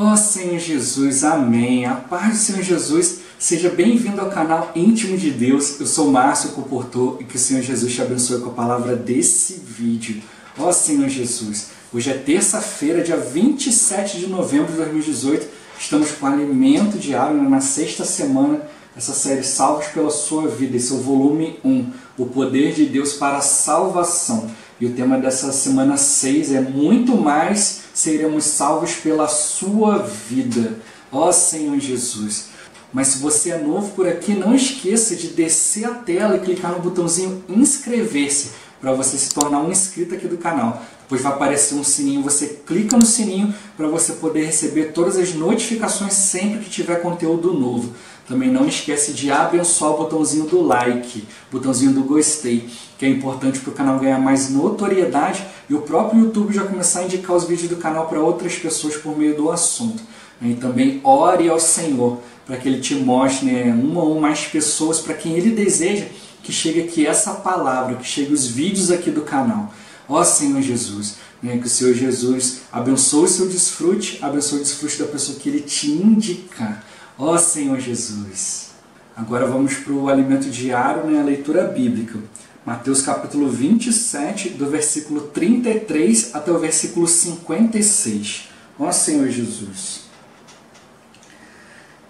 Ó Senhor Jesus, amém. A paz do Senhor Jesus, seja bem-vindo ao canal Íntimo de Deus. Eu sou Márcio Comportor e que o Senhor Jesus te abençoe com a palavra desse vídeo. Ó Senhor Jesus, hoje é terça-feira, dia 27 de novembro de 2018. Estamos com alimento diário na sexta semana, essa série Salvos pela Sua Vida. Esse é o volume 1, o poder de Deus para a salvação. E o tema dessa semana 6 é muito mais seremos salvos pela sua vida. Ó Senhor Jesus. Mas se você é novo por aqui, não esqueça de descer a tela e clicar no botãozinho inscrever-se para você se tornar um inscrito aqui do canal. Depois vai aparecer um sininho, você clica no sininho para você poder receber todas as notificações sempre que tiver conteúdo novo. Também não esquece de abençoar o botãozinho do like, botãozinho do gostei, que é importante para o canal ganhar mais notoriedade e o próprio YouTube já começar a indicar os vídeos do canal para outras pessoas por meio do assunto. E também ore ao Senhor para que Ele te mostre uma ou mais pessoas para quem Ele deseja que chegue aqui essa palavra, que chegue os vídeos aqui do canal. Ó Senhor Jesus, que o Senhor Jesus abençoe o seu desfrute, abençoe o desfrute da pessoa que Ele te indicar. Ó Senhor Jesus. Agora vamos para o alimento diário, a leitura bíblica. Mateus capítulo 27, do versículo 33 até o versículo 56. Ó Senhor Jesus.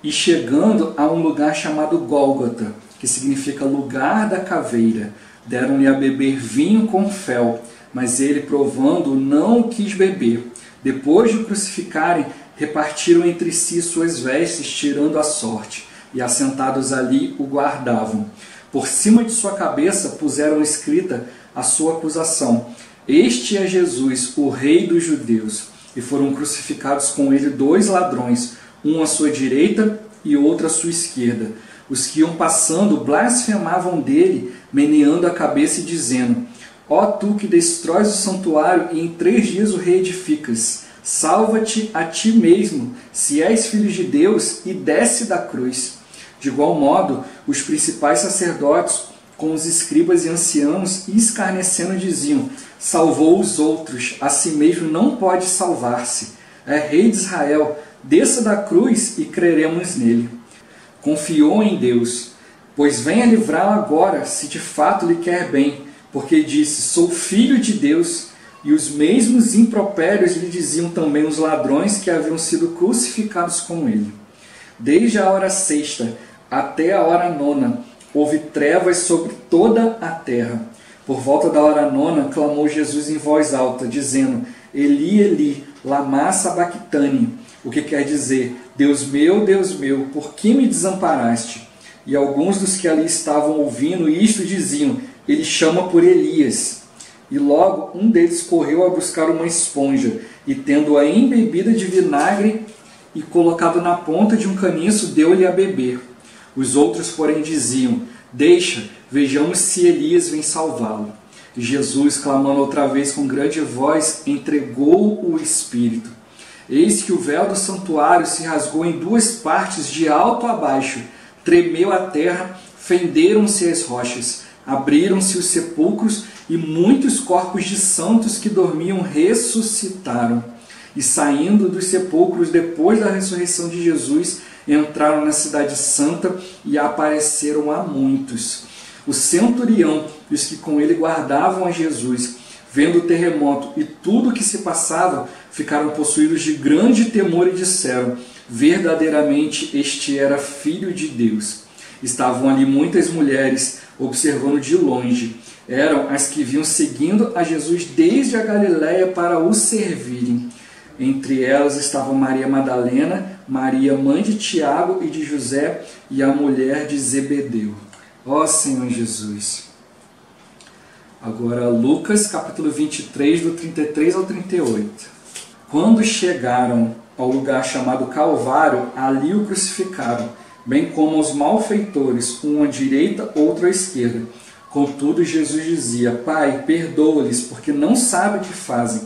E chegando a um lugar chamado Gólgota, que significa lugar da caveira, deram-lhe a beber vinho com fel, mas ele, provando, não o quis beber. Depois de o crucificarem, repartiram entre si suas vestes, tirando a sorte, e assentados ali o guardavam. Por cima de sua cabeça puseram escrita a sua acusação: Este é Jesus, o Rei dos Judeus. E foram crucificados com ele 2 ladrões, um à sua direita e outro à sua esquerda. Os que iam passando blasfemavam dele, meneando a cabeça e dizendo: Ó tu que destróis o santuário e em 3 dias o reedificas, salva-te a ti mesmo, se és filho de Deus, e desce da cruz. De igual modo, os principais sacerdotes, com os escribas e anciãos, escarnecendo, diziam: Salvou os outros, a si mesmo não pode salvar-se. É rei de Israel, desça da cruz e creremos nele. Confiou em Deus, pois venha livrá-lo agora, se de fato lhe quer bem, porque disse: Sou filho de Deus. E os mesmos impropérios lhe diziam também os ladrões que haviam sido crucificados com ele. Desde a hora sexta até a hora nona, houve trevas sobre toda a terra. Por volta da hora nona, clamou Jesus em voz alta, dizendo: Eli, Eli, lama sabachthani, o que quer dizer: Deus meu, por que me desamparaste? E alguns dos que ali estavam ouvindo isto diziam: Ele chama por Elias. E logo um deles correu a buscar uma esponja, e tendo-a embebida de vinagre e colocado na ponta de um caniço, deu-lhe a beber. Os outros, porém, diziam: Deixa, vejamos se Elias vem salvá-lo. E Jesus, clamando outra vez com grande voz, entregou o Espírito. Eis que o véu do santuário se rasgou em 2 partes, de alto a baixo, tremeu a terra, fenderam-se as rochas, abriram-se os sepulcros, e muitos corpos de santos que dormiam ressuscitaram. E saindo dos sepulcros depois da ressurreição de Jesus, entraram na cidade santa e apareceram a muitos. O centurião e os que com ele guardavam a Jesus, vendo o terremoto e tudo o que se passava, ficaram possuídos de grande temor e disseram: Verdadeiramente este era Filho de Deus. Estavam ali muitas mulheres, observando de longe. Eram as que vinham seguindo a Jesus desde a Galiléia para o servirem. Entre elas estavam Maria Madalena, Maria, mãe de Tiago e de José, e a mulher de Zebedeu. Ó Senhor Jesus. Agora Lucas capítulo 23, do 33 ao 38. Quando chegaram ao lugar chamado Calvário, ali o crucificaram, bem como os malfeitores, um à direita, outro à esquerda. Contudo, Jesus dizia: Pai, perdoa-lhes, porque não sabem o que fazem.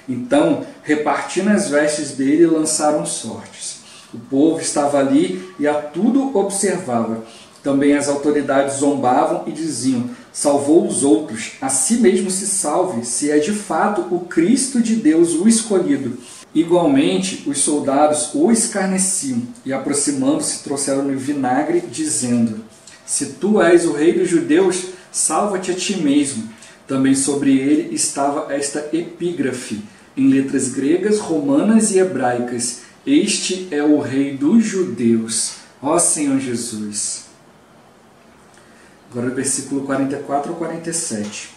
Então, repartindo as vestes dele, lançaram sortes. O povo estava ali e a tudo observava. Também as autoridades zombavam e diziam: Salvou os outros, a si mesmo se salve, se é de fato o Cristo de Deus, o escolhido. Igualmente, os soldados o escarneciam e, aproximando-se, trouxeram-lhe vinagre, dizendo: Se tu és o rei dos judeus, salva-te a ti mesmo. Também sobre ele estava esta epígrafe, em letras gregas, romanas e hebraicas: Este é o rei dos judeus. Ó Senhor Jesus. Agora o versículo 44 ao 47.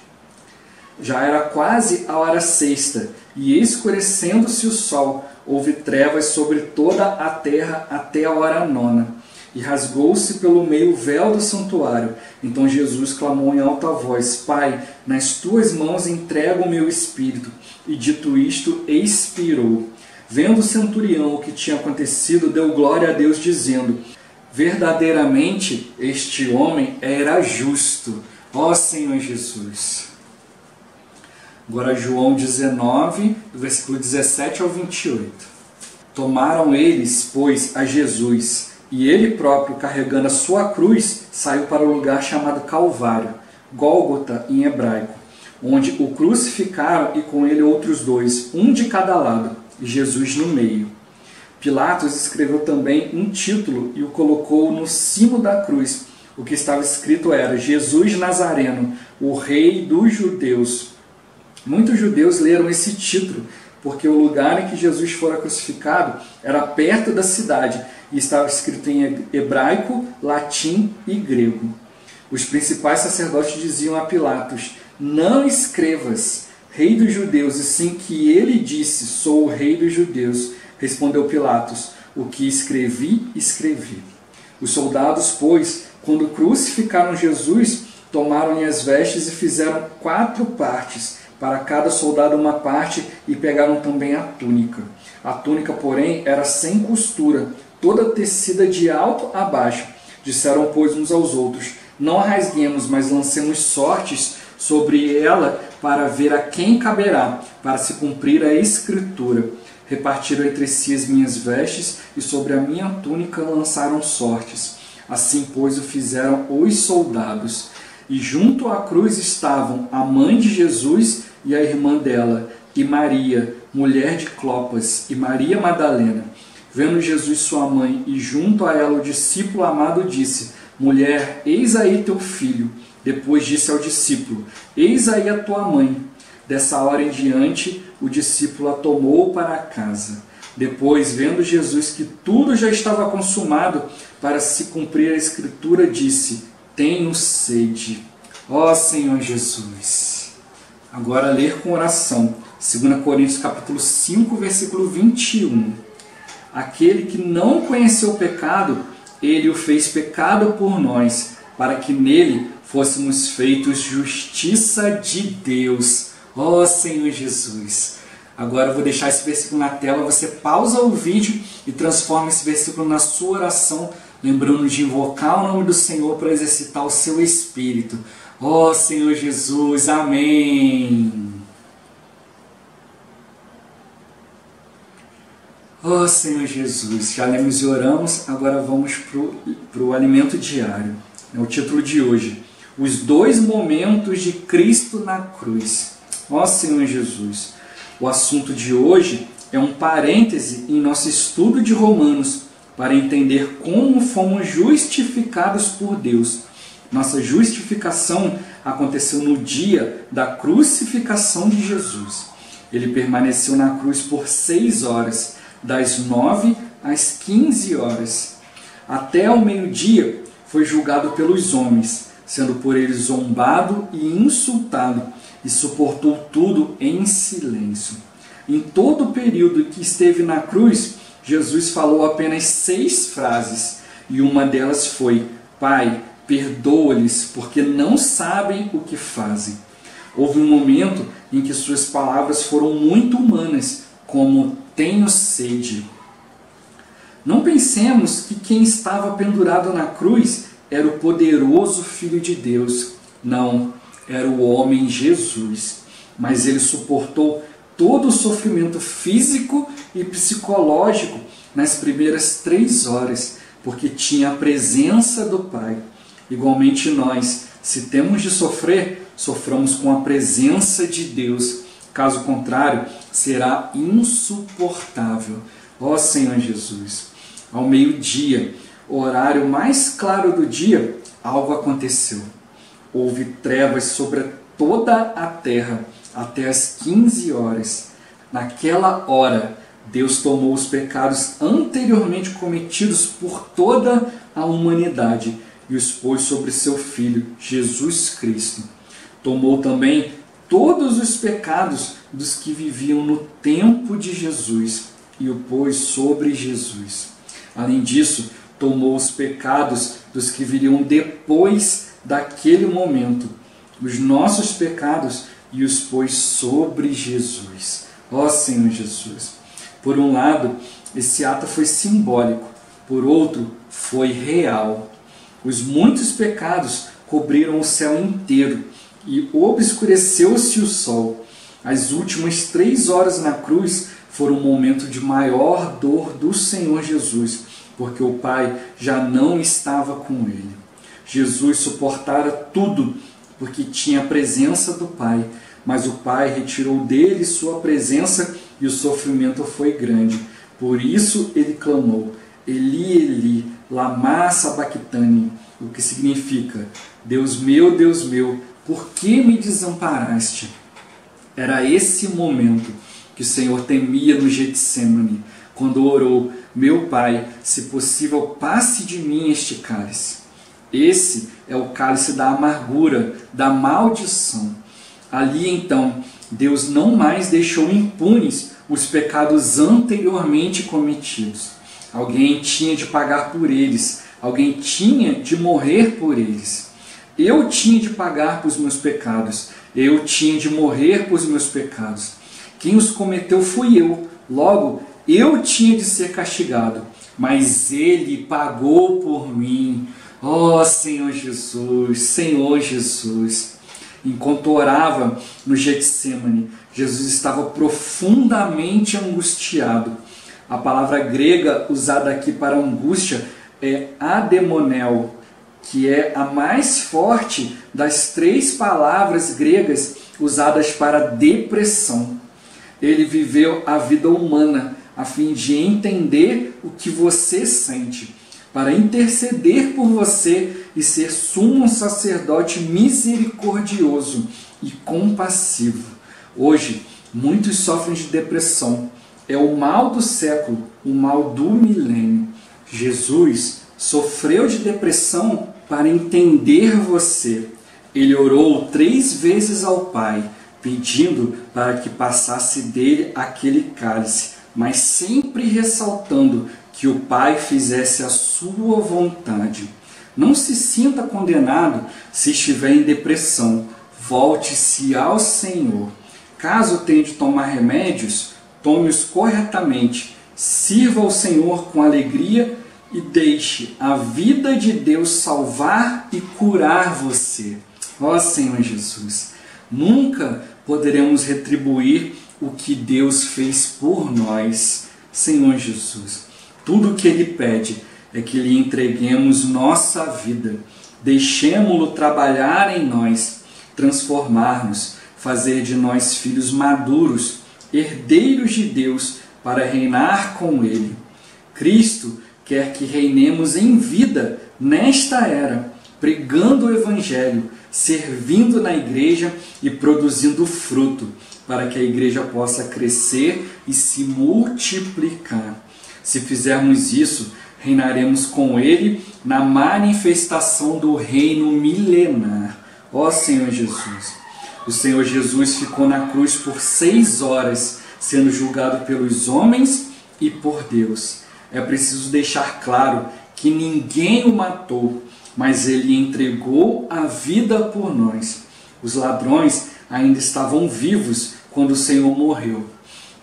Já era quase a hora sexta, e escurecendo-se o sol, houve trevas sobre toda a terra até a hora nona. E rasgou-se pelo meio o véu do santuário. Então Jesus clamou em alta voz: Pai, nas tuas mãos entrego o meu espírito. E dito isto, expirou. Vendo o centurião o que tinha acontecido, deu glória a Deus, dizendo: Verdadeiramente este homem era justo. Ó Senhor Jesus. Agora João 19, do versículo 17 ao 28. Tomaram eles, pois, a Jesus, e ele próprio, carregando a sua cruz, saiu para o lugar chamado Calvário, Gólgota em hebraico, onde o crucificaram e com ele outros dois, um de cada lado, e Jesus no meio. Pilatos escreveu também um título e o colocou no cimo da cruz. O que estava escrito era: Jesus Nazareno, o Rei dos Judeus. Muitos judeus leram esse título, porque o lugar em que Jesus fora crucificado era perto da cidade e estava escrito em hebraico, latim e grego. Os principais sacerdotes diziam a Pilatos: Não escrevas Rei dos Judeus, e sim que ele disse: Sou o Rei dos Judeus. Respondeu Pilatos: O que escrevi, escrevi. Os soldados, pois, quando crucificaram Jesus, tomaram-lhe as vestes e fizeram 4 partes, para cada soldado uma parte, e pegaram também a túnica. A túnica, porém, era sem costura, toda tecida de alto a baixo. Disseram, pois, uns aos outros: Não a rasguemos, mas lancemos sortes sobre ela, para ver a quem caberá, para se cumprir a Escritura. Repartiram entre si as minhas vestes, e sobre a minha túnica lançaram sortes. Assim, pois, o fizeram os soldados. E junto à cruz estavam a mãe de Jesus e a irmã dela, e Maria, mulher de Clopas, e Maria Madalena. Vendo Jesus sua mãe, e junto a ela o discípulo amado, disse: Mulher, eis aí teu filho. Depois disse ao discípulo: Eis aí a tua mãe. Dessa hora em diante, o discípulo a tomou para casa. Depois, vendo Jesus que tudo já estava consumado, para se cumprir a Escritura, disse: Tenho sede. Ó Senhor Jesus. Agora ler com oração. 2 Coríntios capítulo 5, versículo 21. Aquele que não conheceu o pecado, ele o fez pecado por nós, para que nele fôssemos feitos justiça de Deus. Ó Senhor Jesus. Agora eu vou deixar esse versículo na tela, você pausa o vídeo e transforma esse versículo na sua oração, lembrando de invocar o nome do Senhor para exercitar o seu espírito. Ó Senhor Jesus, amém. Ó Senhor Jesus, já lemos e oramos, agora vamos para o alimento diário. É o título de hoje: Os 2 momentos de Cristo na cruz. Ó Senhor Jesus, o assunto de hoje é um parêntese em nosso estudo de Romanos, para entender como fomos justificados por Deus. Nossa justificação aconteceu no dia da crucificação de Jesus. Ele permaneceu na cruz por 6 horas, das 9 às 15 horas. Até ao meio-dia foi julgado pelos homens, sendo por eles zombado e insultado, e suportou tudo em silêncio. Em todo o período que esteve na cruz, Jesus falou apenas 6 frases, e uma delas foi: Pai, perdoa-lhes, porque não sabem o que fazem. Houve um momento em que suas palavras foram muito humanas, como: tenho sede. Não pensemos que quem estava pendurado na cruz era o poderoso Filho de Deus. Não, era o homem Jesus. Mas ele suportou todo o sofrimento físico e psicológico nas primeiras 3 horas, porque tinha a presença do Pai. Igualmente nós, se temos de sofrer, soframos com a presença de Deus. Caso contrário, será insuportável. Ó Senhor Jesus, ao meio-dia, horário mais claro do dia, algo aconteceu. Houve trevas sobre toda a terra até as 15 horas. Naquela hora, Deus tomou os pecados anteriormente cometidos por toda a humanidade e os pôs sobre seu Filho, Jesus Cristo. Tomou também todos os pecados dos que viviam no tempo de Jesus e o pôs sobre Jesus. Além disso, tomou os pecados dos que viriam depois daquele momento, os nossos pecados, e os pôs sobre Jesus. Ó Senhor Jesus! Por um lado, esse ato foi simbólico, por outro, foi real. Os muitos pecados cobriram o céu inteiro e obscureceu-se o sol. As últimas 3 horas na cruz foram um momento de maior dor do Senhor Jesus, porque o Pai já não estava com ele. Jesus suportara tudo, porque tinha a presença do Pai, mas o Pai retirou dele sua presença e o sofrimento foi grande. Por isso ele clamou, Eli, Eli, lama sabachthani, o que significa, Deus meu, por que me desamparaste? Era esse momento que o Senhor temia no Getsemane, quando orou, meu Pai, se possível, passe de mim este cálice. Esse é o cálice da amargura, da maldição. Ali então, Deus não mais deixou impunes os pecados anteriormente cometidos. Alguém tinha de pagar por eles, alguém tinha de morrer por eles. Eu tinha de pagar por os meus pecados, eu tinha de morrer por os meus pecados. Quem os cometeu fui eu, logo eu tinha de ser castigado, mas ele pagou por mim. Ó Senhor Jesus, Senhor Jesus! Enquanto orava no Getsemane, Jesus estava profundamente angustiado. A palavra grega usada aqui para angústia é ademonel, que é a mais forte das 3 palavras gregas usadas para depressão. Ele viveu a vida humana a fim de entender o que você sente, para interceder por você e ser sumo sacerdote misericordioso e compassivo. Hoje, muitos sofrem de depressão. É o mal do século, o mal do milênio. Jesus sofreu de depressão para entender você. Ele orou 3 vezes ao Pai, pedindo para que passasse dele aquele cálice, mas sempre ressaltando que o Pai fizesse a sua vontade. Não se sinta condenado se estiver em depressão. Volte-se ao Senhor. Caso tenha de tomar remédios, tome-os corretamente. Sirva ao Senhor com alegria e deixe a vida de Deus salvar e curar você. Ó Senhor Jesus, nunca poderemos retribuir o que Deus fez por nós. Senhor Jesus, tudo o que Ele pede é que lhe entreguemos nossa vida, deixemo-lo trabalhar em nós, transformar-nos, fazer de nós filhos maduros, herdeiros de Deus, para reinar com Ele. Cristo quer que reinemos em vida nesta era, pregando o Evangelho, servindo na igreja e produzindo fruto, para que a igreja possa crescer e se multiplicar. Se fizermos isso, reinaremos com Ele na manifestação do reino milenar. Ó Senhor Jesus! O Senhor Jesus ficou na cruz por 6 horas, sendo julgado pelos homens e por Deus. É preciso deixar claro que ninguém o matou, mas Ele entregou a vida por nós. Os ladrões ainda estavam vivos quando o Senhor morreu.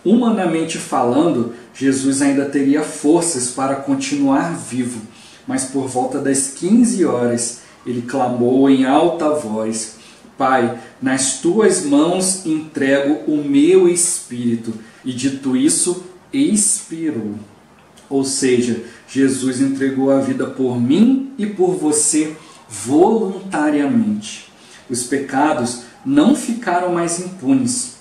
Humanamente falando, Jesus ainda teria forças para continuar vivo, mas por volta das 15 horas, Ele clamou em alta voz, Pai, nas Tuas mãos entrego o meu espírito. E dito isso, expirou. Ou seja, Jesus entregou a vida por mim e por você voluntariamente. Os pecados não ficaram mais impunes.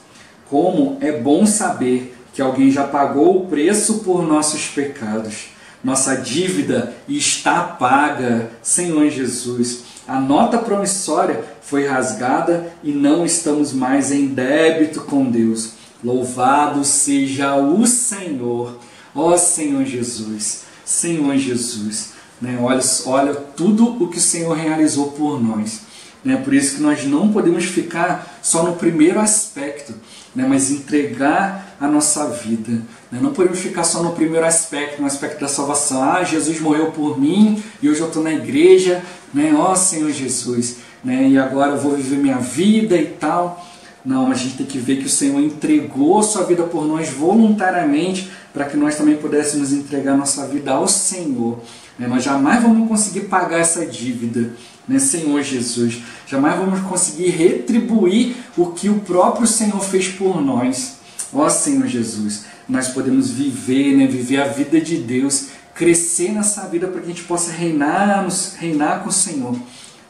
Como é bom saber que alguém já pagou o preço por nossos pecados. Nossa dívida está paga, Senhor Jesus. A nota promissória foi rasgada e não estamos mais em débito com Deus. Louvado seja o Senhor. Ó Senhor Jesus, Senhor Jesus. Né? Olha tudo o que o Senhor realizou por nós. Né? Por isso que nós não podemos ficar só no primeiro aspecto, né? Mas entregar a nossa vida. Né? Não podemos ficar só no primeiro aspecto, no aspecto da salvação. Ah, Jesus morreu por mim e hoje eu estou na igreja. Né? Ó Senhor Jesus, né? E agora eu vou viver minha vida e tal. Não, a gente tem que ver que o Senhor entregou sua vida por nós voluntariamente para que nós também pudéssemos entregar nossa vida ao Senhor. Né? Nós jamais vamos conseguir pagar essa dívida, né? Senhor Jesus. Jamais vamos conseguir retribuir o que o próprio Senhor fez por nós. Ó Senhor Jesus, nós podemos viver, né? Viver a vida de Deus, crescer nessa vida para que a gente possa reinar com o Senhor.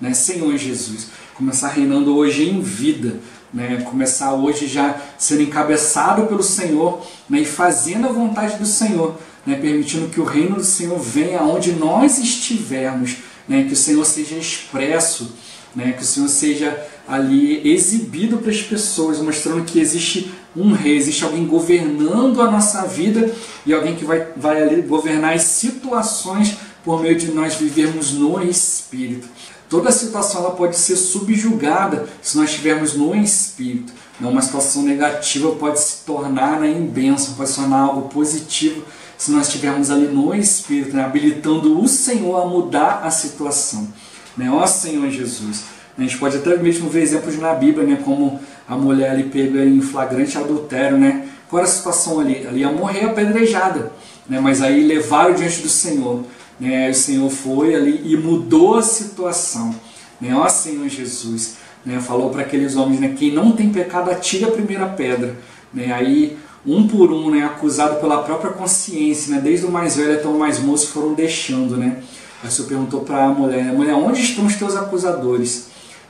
Né? Senhor Jesus, começar reinando hoje em vida. Né, começar hoje já sendo encabeçado pelo Senhor, né, e fazendo a vontade do Senhor, né, permitindo que o reino do Senhor venha aonde nós estivermos, né, que o Senhor seja expresso, né, que o Senhor seja ali exibido para as pessoas, mostrando que existe um rei, existe alguém governando a nossa vida e alguém que vai ali governar as situações por meio de nós vivermos no Espírito. Toda situação ela pode ser subjugada se nós estivermos no Espírito. Uma situação negativa pode se tornar em bênção, pode se tornar algo positivo se nós estivermos ali no Espírito, né? Habilitando o Senhor a mudar a situação. Né? Ó Senhor Jesus. A gente pode até mesmo ver exemplos na Bíblia, né? Como a mulher ali pega em flagrante adultério. Né? Qual era a situação ali? Ali ia morrer apedrejada, né? Mas aí levaram diante do Senhor. Né, o Senhor foi ali e mudou a situação. Né, ó Senhor Jesus, né, falou para aqueles homens, né, quem não tem pecado atire a primeira pedra. Né, aí um por um, né, acusado pela própria consciência, né, desde o mais velho até o mais moço foram deixando. Né. Aí o Senhor perguntou para a mulher, onde estão os teus acusadores?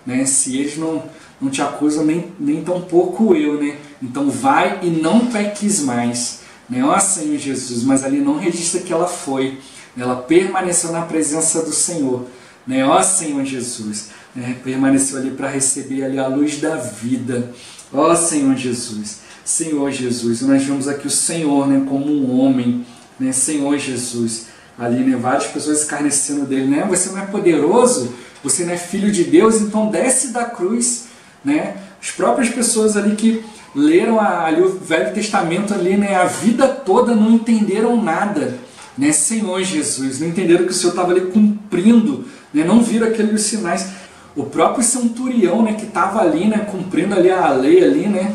Né, se eles não te acusam, nem tão pouco eu. Né, então vai e não peques mais. Né, ó Senhor Jesus, mas ali não registra que ela foi. Ela permaneceu na presença do Senhor, né? Ó Senhor Jesus, né? Permaneceu ali para receber ali a luz da vida. Ó Senhor Jesus, Senhor Jesus, nós vemos aqui o Senhor, né? Como um homem, né? Senhor Jesus, ali, né? Várias pessoas escarnecendo dele, né? Você não é poderoso, você não é filho de Deus, então desce da cruz, né? As próprias pessoas ali que leram ali o Velho Testamento ali, né? A vida toda não entenderam nada. Né, Senhor Jesus, não entenderam que o Senhor estava ali cumprindo, né, não viram aqueles sinais. O próprio centurião, né, que estava ali, né, cumprindo ali a lei, ali, né,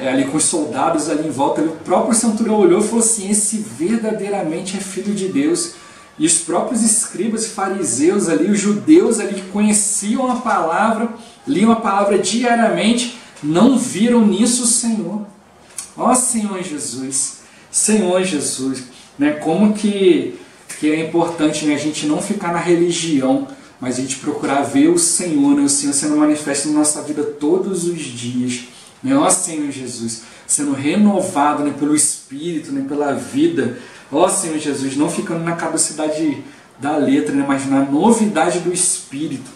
ali com os soldados ali em volta, ali, o próprio centurião olhou e falou assim: esse verdadeiramente é filho de Deus. E os próprios escribas e fariseus ali, os judeus ali que conheciam a palavra, liam a palavra diariamente, não viram nisso o Senhor. Ó Senhor Jesus, Senhor Jesus. Né, como que é importante, né, a gente não ficar na religião, mas a gente procurar ver o Senhor, né, o Senhor sendo manifesto na nossa vida todos os dias. Né, ó Senhor Jesus, sendo renovado, né, pelo Espírito, né, pela vida. Ó Senhor Jesus, não ficando na caducidade da letra, né, mas na novidade do Espírito.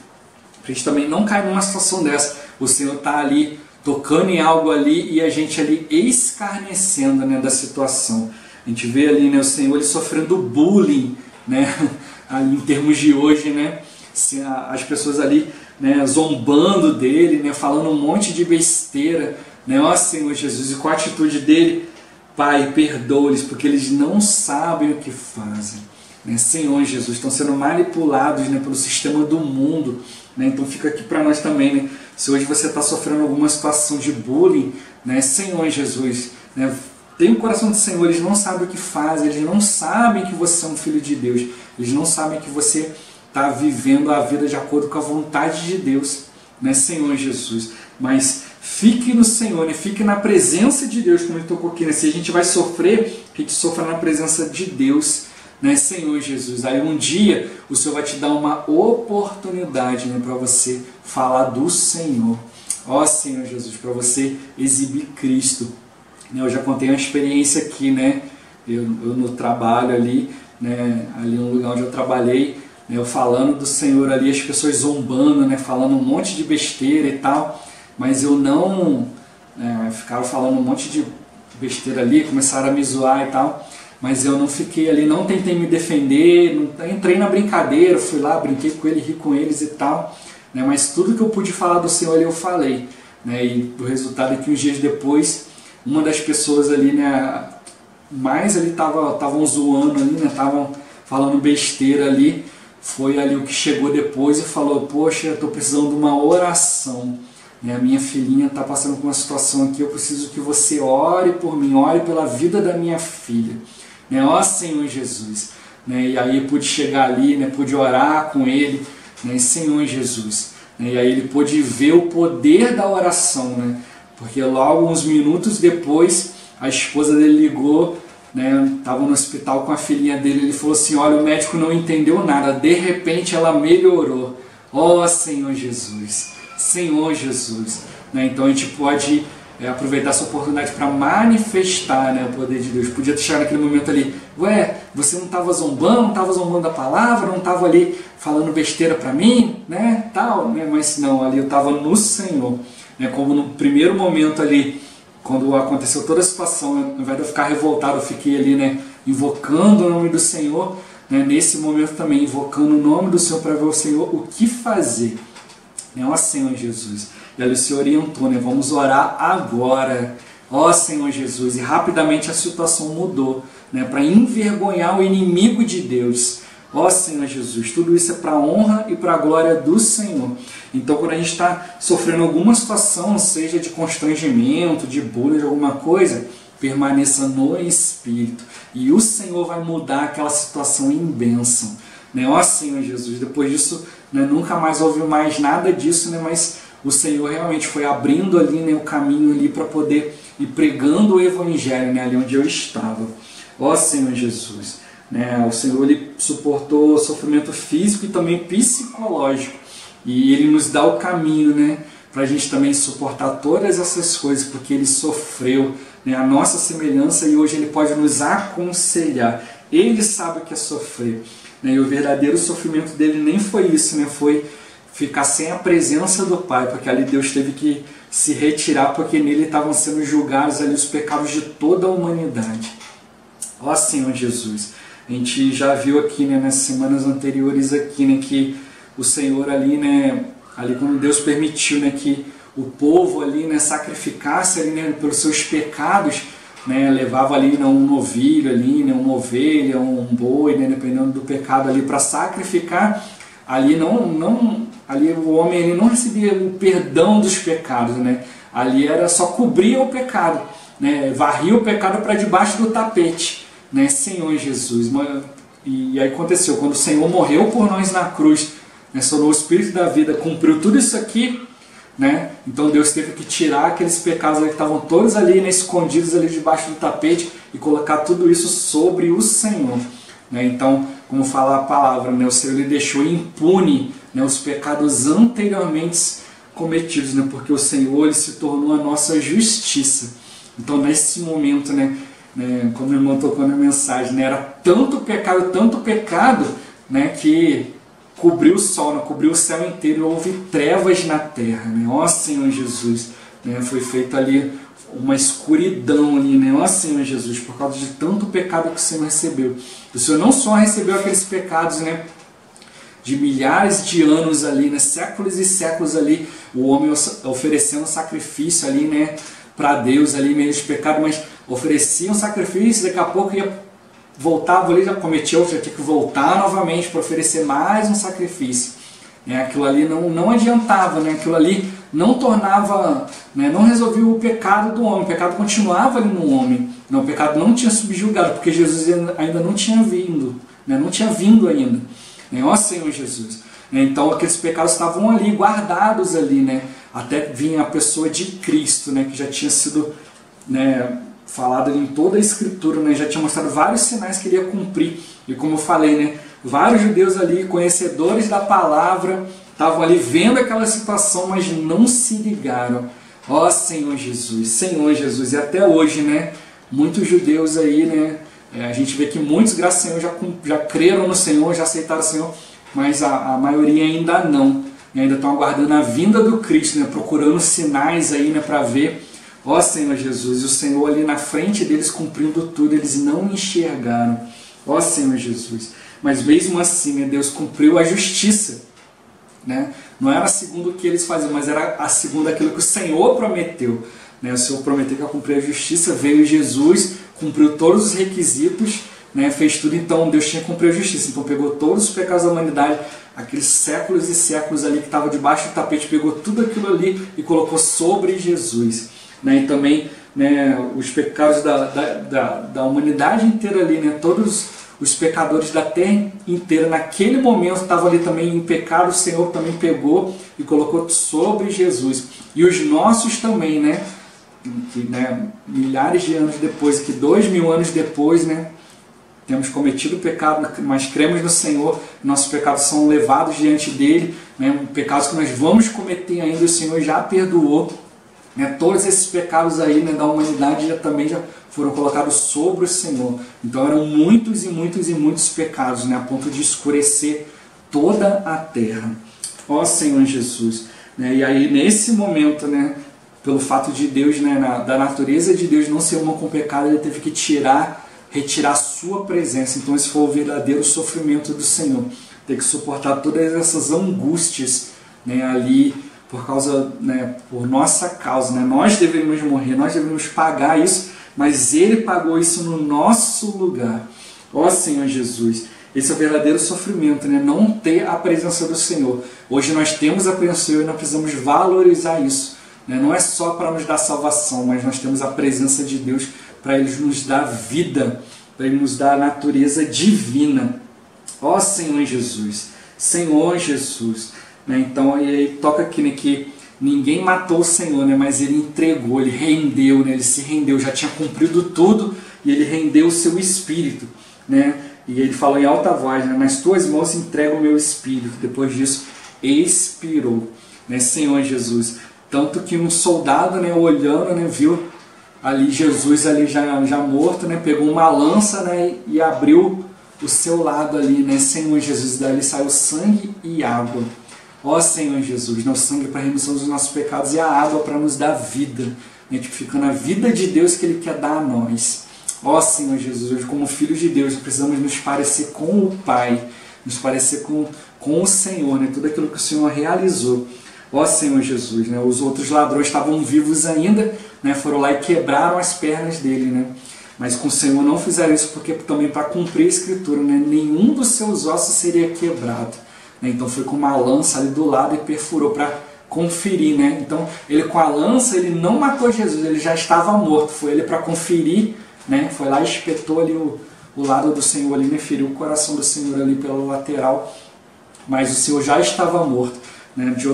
Para a gente também não cair numa situação dessa. O Senhor está ali tocando em algo ali e a gente ali escarnecendo, né, da situação. A gente vê ali, né, o Senhor ele sofrendo bullying, né, ali em termos de hoje, né, as pessoas ali, né, zombando dele, né, falando um monte de besteira. Né, ó Senhor Jesus, e com a atitude dele, Pai, perdoa-lhes, porque eles não sabem o que fazem. Né, Senhor Jesus, estão sendo manipulados, né, pelo sistema do mundo. Né, então fica aqui para nós também, né, se hoje você está sofrendo alguma situação de bullying, né, Senhor Jesus, né, tem o coração do Senhor, eles não sabem o que fazem, eles não sabem que você é um filho de Deus, eles não sabem que você está vivendo a vida de acordo com a vontade de Deus, né, Senhor Jesus. Mas fique no Senhor, né, fique na presença de Deus, como ele tocou aqui, né, se a gente vai sofrer, que a gente sofra na presença de Deus, né, Senhor Jesus. Aí um dia o Senhor vai te dar uma oportunidade, né, para você falar do Senhor. Ó Senhor Jesus, para você exibir Cristo. Eu já contei uma experiência aqui, né? Eu no trabalho ali, né? Ali no lugar onde eu trabalhei, né? Eu falando do Senhor ali, as pessoas zombando, né? Falando um monte de besteira e tal, mas eu não... ficaram falando um monte de besteira ali, começaram a me zoar e tal, mas eu não fiquei ali, não tentei me defender, não, entrei na brincadeira, fui lá, brinquei com ele, ri com eles e tal, né? Mas tudo que eu pude falar do Senhor ali eu falei, né? E o resultado é que uns dias depois, uma das pessoas ali, né, mais ali estavam zoando ali, né, estavam falando besteira ali, foi ali o que chegou depois e falou: poxa, eu estou precisando de uma oração, né, a minha filhinha está passando por uma situação aqui, eu preciso que você ore por mim, ore pela vida da minha filha, né, ó Senhor Jesus, né, e aí eu pude chegar ali, né, pude orar com ele, né, Senhor Jesus, né, e aí ele pôde ver o poder da oração, né, porque logo uns minutos depois a esposa dele ligou, né, estava no hospital com a filhinha dele, ele falou assim: olha, o médico não entendeu nada, de repente ela melhorou. Ó Senhor Jesus, Senhor Jesus, né? Então a gente pode aproveitar essa oportunidade para manifestar, né, o poder de Deus. Podia deixar naquele momento ali: ué, você não estava zombando, não estava zombando da palavra, não estava ali falando besteira para mim, né, tal, né? Mas não, ali eu estava no Senhor, né? Como no primeiro momento ali, quando aconteceu toda a situação, ao invés de eu ficar revoltado, eu fiquei ali, né, invocando o nome do Senhor, né? Nesse momento também invocando o nome do Senhor para ver o Senhor o que fazer, né? Ó Senhor Jesus, e ali o Senhor orientou, né? Vamos orar agora, ó Senhor Jesus, e rapidamente a situação mudou, né, para envergonhar o inimigo de Deus. Ó Senhor Jesus, tudo isso é para a honra e para a glória do Senhor. Então, quando a gente está sofrendo alguma situação, seja de constrangimento, de bullying, de alguma coisa, permaneça no Espírito, e o Senhor vai mudar aquela situação em bênção, né? Ó Senhor Jesus, depois disso, né, nunca mais houve mais nada disso, né, mas o Senhor realmente foi abrindo ali, né, o caminho ali para poder ir pregando o Evangelho, né, ali onde eu estava. Ó Senhor Jesus, né, o Senhor ele suportou sofrimento físico e também psicológico, e Ele nos dá o caminho, né, para a gente também suportar todas essas coisas, porque Ele sofreu, né, a nossa semelhança, e hoje Ele pode nos aconselhar. Ele sabe o que é sofrer, né, e o verdadeiro sofrimento dele nem foi isso, né, foi ficar sem a presença do Pai, porque ali Deus teve que se retirar, porque nele estavam sendo julgados ali os pecados de toda a humanidade. Ó Senhor Jesus, a gente já viu aqui, né, nas semanas anteriores aqui, né, que o Senhor ali, né, ali quando Deus permitiu, né, que o povo ali, né, sacrificasse ali, né, pelos seus pecados, né, levava ali, né, um novilho ali, né, uma ovelha, um boi, né, dependendo do pecado ali, para sacrificar. Ali ali o homem ele não recebia o perdão dos pecados, né? Ali era só cobrir o pecado, né? Varria o pecado para debaixo do tapete, né? Senhor Jesus. E aí aconteceu, quando o Senhor morreu por nós na cruz, né? Sonou o Espírito da vida, cumpriu tudo isso aqui, né? Então Deus teve que tirar aqueles pecados ali que estavam todos ali, né, escondidos ali debaixo do tapete, e colocar tudo isso sobre o Senhor, né? Então, como fala a palavra, né, o Senhor ele deixou impune, né, os pecados anteriormente cometidos, né, porque o Senhor ele se tornou a nossa justiça. Então, nesse momento, né, como o irmão tocou na mensagem, né, era tanto pecado, né, que cobriu o sol, né, cobriu o céu inteiro, e houve trevas na terra, né? Ó Senhor Jesus, né, foi feita ali uma escuridão ali, né? Ó Senhor Jesus, por causa de tanto pecado que o Senhor recebeu. O Senhor não só recebeu aqueles pecados, né, de milhares de anos ali, né, séculos e séculos ali, o homem oferecendo sacrifício ali, né, para Deus ali, meio de pecado, mas oferecia um sacrifício, daqui a pouco voltava ali, já cometia outro, já tinha que voltar novamente para oferecer mais um sacrifício. Aquilo ali não adiantava, né? Aquilo ali não tornava, né, não resolvia o pecado do homem, o pecado continuava ali no homem, não, o pecado não tinha subjugado, porque Jesus ainda não tinha vindo, né, não tinha vindo ainda, né? Ó Senhor Jesus, né? Então aqueles pecados estavam ali, guardados ali, né, até vinha a pessoa de Cristo, né, que já tinha sido, né, falado em toda a Escritura, né, já tinha mostrado vários sinais que ele ia cumprir, e como eu falei, né, vários judeus ali, conhecedores da palavra, estavam ali vendo aquela situação, mas não se ligaram. Ó Senhor Jesus, e até hoje, né, muitos judeus aí, né, a gente vê que muitos, graças ao Senhor, já creram no Senhor, já aceitaram o Senhor, mas a maioria ainda não, né, ainda estão aguardando a vinda do Cristo, né, procurando sinais aí, né, para ver. Ó Senhor Jesus, e o Senhor ali na frente deles cumprindo tudo, eles não enxergaram. Ó Senhor Jesus, mas mesmo assim, né, Deus cumpriu a justiça, né? Não era segundo o que eles faziam, mas era a segundo aquilo que o Senhor prometeu, né? O Senhor prometeu que ia cumprir a justiça, veio Jesus, cumpriu todos os requisitos, né? Fez tudo, então Deus tinha que cumprir a justiça, então pegou todos os pecados da humanidade, aqueles séculos e séculos ali que estavam debaixo do tapete, pegou tudo aquilo ali e colocou sobre Jesus, né? E também, né, os pecados da humanidade inteira ali, né? Todos os pecadores da terra inteira naquele momento estavam ali também em pecado, o Senhor também pegou e colocou sobre Jesus. E os nossos também, né? Que, né, milhares de anos depois, que 2000 anos depois, né, temos cometido pecado, mas cremos no Senhor, nossos pecados são levados diante dele, né, pecados que nós vamos cometer ainda, o Senhor já perdoou, né, todos esses pecados aí, né, da humanidade já foram colocados sobre o Senhor. Então eram muitos e muitos e muitos pecados, né, a ponto de escurecer toda a terra. Ó Senhor Jesus, né, e aí nesse momento, né, pelo fato de Deus, né, da natureza de Deus não ser uma com pecado, ele teve que retirar a sua presença. Então esse foi o verdadeiro sofrimento do Senhor, ter que suportar todas essas angústias, né, ali por causa, né, por nossa causa, né? Nós deveríamos morrer, nós deveríamos pagar isso, mas ele pagou isso no nosso lugar. Ó Senhor Jesus, esse é o verdadeiro sofrimento, né? Não ter a presença do Senhor. Hoje nós temos a presença do Senhor e nós precisamos valorizar isso, né? Não é só para nos dar salvação, mas nós temos a presença de Deus para Ele nos dar vida, para Ele nos dar a natureza divina. Ó Senhor Jesus, Senhor Jesus, né? Então aí toca aqui, né, que ninguém matou o Senhor, né, mas Ele entregou, Ele rendeu, né, Ele se rendeu, já tinha cumprido tudo e Ele rendeu o seu Espírito, né? E Ele falou em alta voz, né, nas tuas mãos entrego o meu Espírito. Depois disso expirou, né, Senhor Jesus. Tanto que um soldado, né, olhando, né, viu ali Jesus ali já morto, né, pegou uma lança, né, e abriu o seu lado ali, né, Senhor Jesus. Dali saiu sangue e água. Ó Senhor Jesus, o sangue para a remissão dos nossos pecados e a água para nos dar vida, né, tipificando a vida de Deus que Ele quer dar a nós. Ó Senhor Jesus, hoje como filhos de Deus, nós precisamos nos parecer com o Pai, nos parecer com o Senhor, né, tudo aquilo que o Senhor realizou. Ó Senhor Jesus, né, os outros ladrões estavam vivos ainda, né, foram lá e quebraram as pernas dele, né, mas com o Senhor não fizeram isso, porque também para cumprir a Escritura, né, nenhum dos seus ossos seria quebrado. Então foi com uma lança ali do lado e perfurou para conferir, né? Então ele com a lança, ele não matou Jesus, ele já estava morto. Foi ele para conferir, né? Foi lá e espetou ali o lado do Senhor ali, né? Feriu o coração do Senhor ali pela lateral, mas o Senhor já estava morto, né? De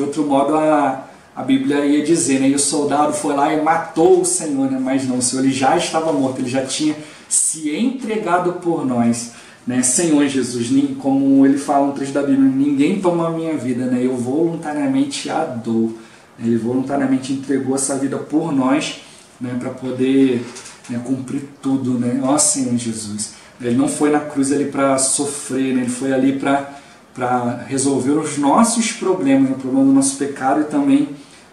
outro modo a Bíblia ia dizer, né? E o soldado foi lá e matou o Senhor, né? Mas não, o Senhor ele já estava morto, ele já tinha se entregado por nós. Né, Senhor Jesus, como ele fala no trecho da Bíblia, ninguém toma a minha vida, né, eu voluntariamente a dou. Ele voluntariamente entregou essa vida por nós, né, para poder, né, cumprir tudo. Né? Ó Senhor Jesus, ele não foi na cruz ali para sofrer, né, ele foi ali para resolver os nossos problemas, né, o problema do nosso pecado e também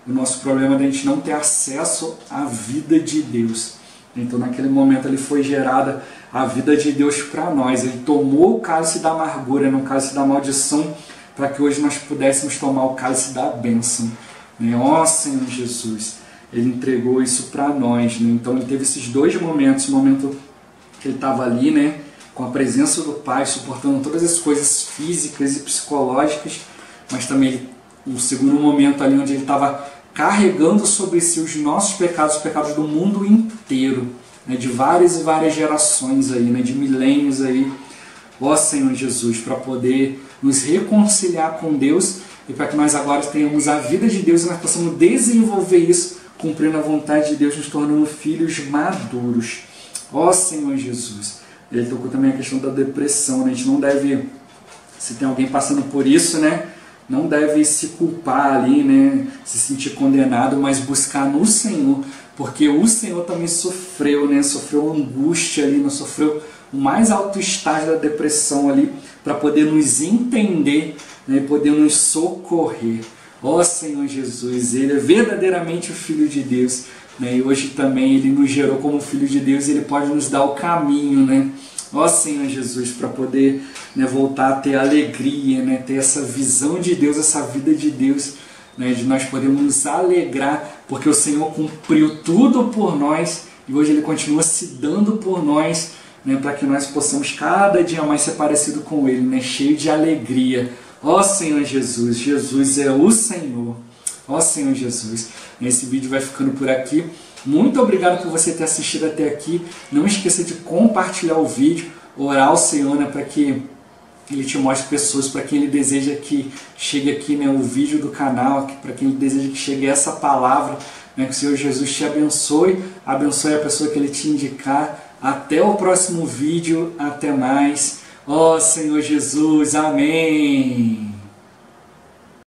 o nosso problema de a gente não ter acesso à vida de Deus. Então naquele momento ele foi gerada a vida de Deus para nós. Ele tomou o cálice da amargura, no cálice da maldição, para que hoje nós pudéssemos tomar o cálice da bênção. Ó Senhor Jesus, Ele entregou isso para nós. Né? Então ele teve esses dois momentos, o momento que ele estava ali, né, com a presença do Pai, suportando todas as coisas físicas e psicológicas, mas também o segundo momento ali onde ele estava carregando sobre si os nossos pecados, os pecados do mundo inteiro, né, de várias e várias gerações aí, né, de milênios aí, ó Senhor Jesus, para poder nos reconciliar com Deus e para que nós agora tenhamos a vida de Deus e nós possamos desenvolver isso, cumprindo a vontade de Deus, nos tornando filhos maduros. Ó Senhor Jesus. Ele tocou também a questão da depressão, né? A gente não deve, se tem alguém passando por isso, né, não deve se culpar ali, né, se sentir condenado, mas buscar no Senhor, porque o Senhor também sofreu, né, sofreu angústia ali, não sofreu o mais alto estágio da depressão ali, para poder nos entender, né, e poder nos socorrer. Ó Senhor Jesus, Ele é verdadeiramente o Filho de Deus, né, e hoje também Ele nos gerou como Filho de Deus, e Ele pode nos dar o caminho, né? Ó Senhor Jesus, para poder, né, voltar a ter alegria, né, ter essa visão de Deus, essa vida de Deus, né, de nós podermos nos alegrar, porque o Senhor cumpriu tudo por nós e hoje Ele continua se dando por nós, né, para que nós possamos cada dia mais ser parecido com Ele, né, cheio de alegria. Ó Senhor Jesus, Jesus é o Senhor. Ó Senhor Jesus, esse vídeo vai ficando por aqui. Muito obrigado por você ter assistido até aqui. Não esqueça de compartilhar o vídeo, orar ao Senhor, né, para que Ele te mostre pessoas, para quem Ele deseja que chegue aqui, né, o vídeo do canal, para quem Ele deseja que chegue essa palavra, né, que o Senhor Jesus te abençoe, abençoe a pessoa que Ele te indicar. Até o próximo vídeo, até mais. Ó Senhor Jesus, amém.